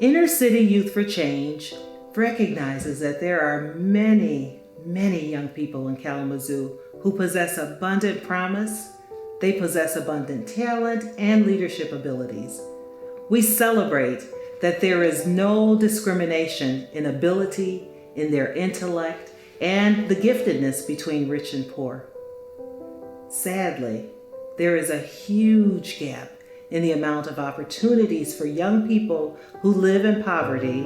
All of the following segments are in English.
Inner City Youth for Change recognizes that there are many young people in Kalamazoo who possess abundant promise, they possess abundant talent and leadership abilities. We celebrate that there is no discrimination in ability, in their intellect, and the giftedness between rich and poor. Sadly, there is a huge gap in the amount of opportunities for young people who live in poverty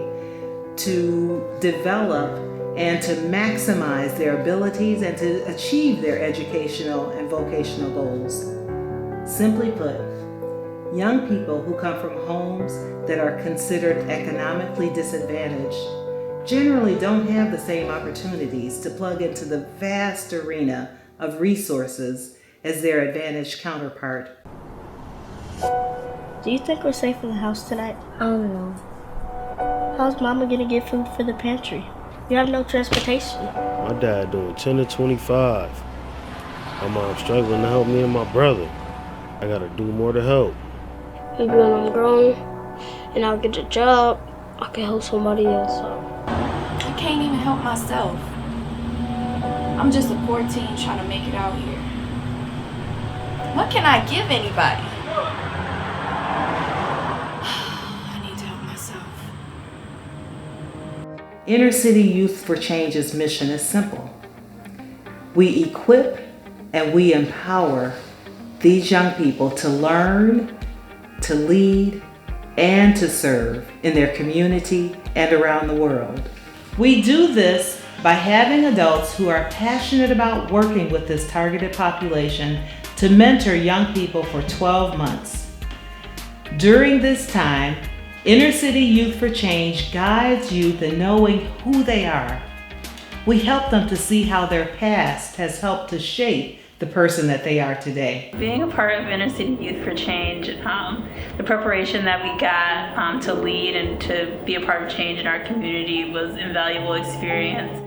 to develop and to maximize their abilities and to achieve their educational and vocational goals. Simply put, young people who come from homes that are considered economically disadvantaged generally don't have the same opportunities to plug into the vast arena of resources as their advantaged counterpart. Do you think we're safe in the house tonight? I don't know. How's Mama gonna get food for the pantry? You have no transportation. My dad doing 10 to 25. My mom's struggling to help me and my brother. I gotta do more to help. Maybe when I'm grown and I'll get a job, I can help somebody else out. I can't even help myself. I'm just a poor teen trying to make it out here. What can I give anybody? I need to help myself. Inner City Youth for Change's mission is simple. We equip and we empower these young people to learn, to lead, and to serve in their community and around the world. We do this by having adults who are passionate about working with this targeted population to mentor young people for 12 months. During this time, Inner City Youth for Change guides youth in knowing who they are. We help them to see how their past has helped to shape the person that they are today. Being a part of Inner City Youth for Change, the preparation that we got to lead and to be a part of change in our community was an invaluable experience.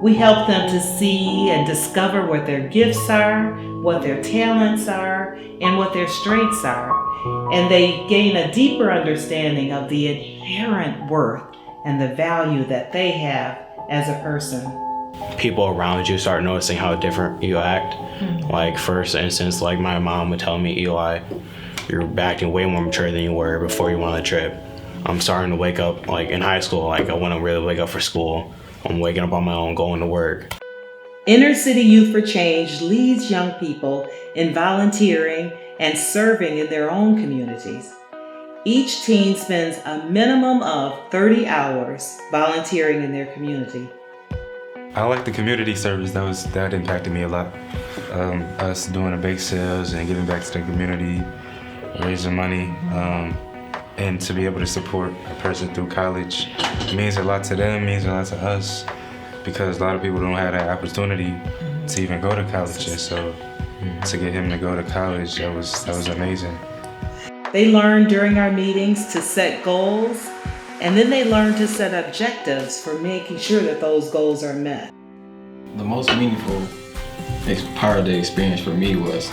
We help them to see and discover what their gifts are, what their talents are, and what their strengths are. And they gain a deeper understanding of the inherent worth and the value that they have as a person. People around you start noticing how different you act. Like, first instance, like my mom would tell me, Eli, you're acting way more mature than you were before you went on the trip. I'm starting to wake up, like in high school, like I wouldn't really wake up for school. I'm waking up on my own, going to work. Inner City Youth for Change leads young people in volunteering and serving in their own communities. Each teen spends a minimum of 30 hours volunteering in their community. I like the community service. That impacted me a lot. Us doing the bake sales and giving back to the community, raising money, and to be able to support a person through college means a lot to them, means a lot to us, because a lot of people don't have that opportunity to even go to college. And so to get him to go to college, that was amazing. They learn during our meetings to set goals, and then they learn to set objectives for making sure that those goals are met. The most meaningful part of the experience for me was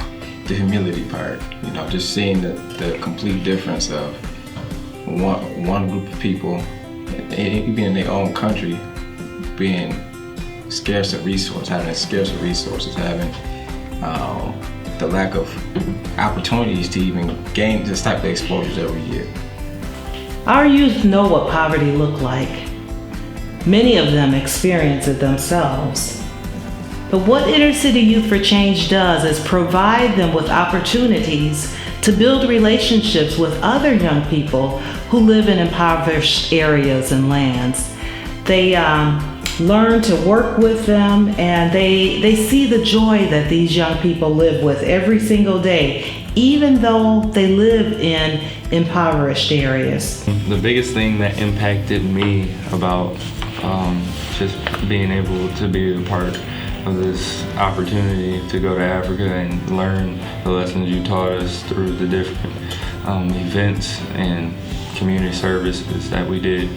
the humility part. You know, just seeing the complete difference of one group of people, even in their own country, being scarce of resources, having scarce of resources, having the lack of opportunities to even gain this type of exposures every year. Our youth know what poverty looked like. Many of them experience it themselves. But what Inner City Youth for Change does is provide them with opportunities to build relationships with other young people who live in impoverished areas and lands. They learn to work with them, and they see the joy that these young people live with every single day, even though they live in impoverished areas. The biggest thing that impacted me about just being able to be a part of this opportunity to go to Africa and learn the lessons you taught us through the different events and community services that we did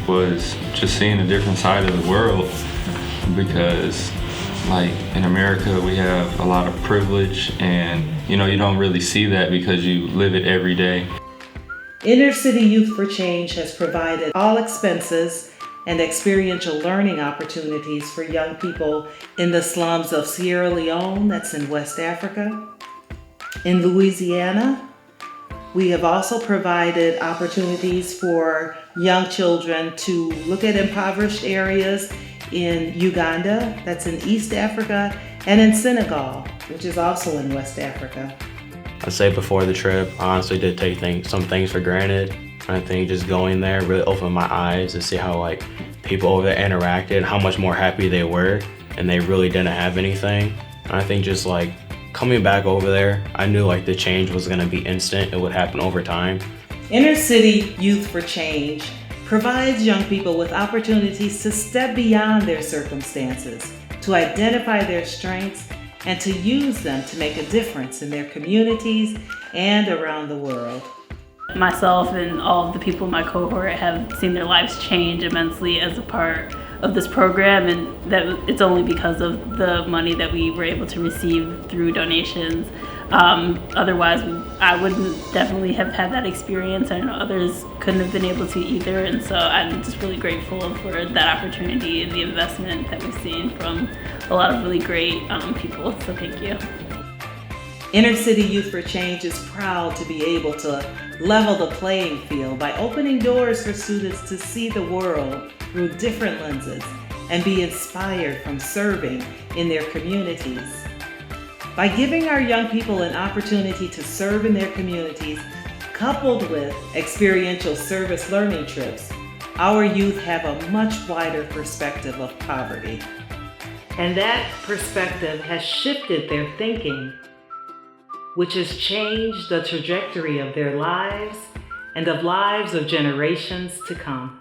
was just seeing a different side of the world, because like in America we have a lot of privilege, and you don't really see that because you live it every day. Inner City Youth for Change has provided all expenses and experiential learning opportunities for young people in the slums of Sierra Leone, that's in West Africa. In Louisiana, we have also provided opportunities for young children to look at impoverished areas in Uganda, that's in East Africa, and in Senegal, which is also in West Africa. I'd say before the trip, I honestly did take some things for granted. I think just going there really opened my eyes to see how like people over there interacted, how much more happy they were, and they really didn't have anything. And I think just like coming back over there, I knew like the change was gonna be instant. It would happen over time. Inner City Youth for Change provides young people with opportunities to step beyond their circumstances, to identify their strengths, and to use them to make a difference in their communities and around the world. Myself and all of the people in my cohort have seen their lives change immensely as a part of this program, and that it's only because of the money that we were able to receive through donations. Otherwise, I wouldn't definitely have had that experience. I know others couldn't have been able to either, and so I'm just really grateful for that opportunity and the investment that we've seen from a lot of really great people, so thank you. Inner City Youth for Change is proud to be able to level the playing field by opening doors for students to see the world through different lenses and be inspired from serving in their communities. By giving our young people an opportunity to serve in their communities, coupled with experiential service learning trips, our youth have a much wider perspective of poverty. And that perspective has shifted their thinking, which has changed the trajectory of their lives and of lives of generations to come.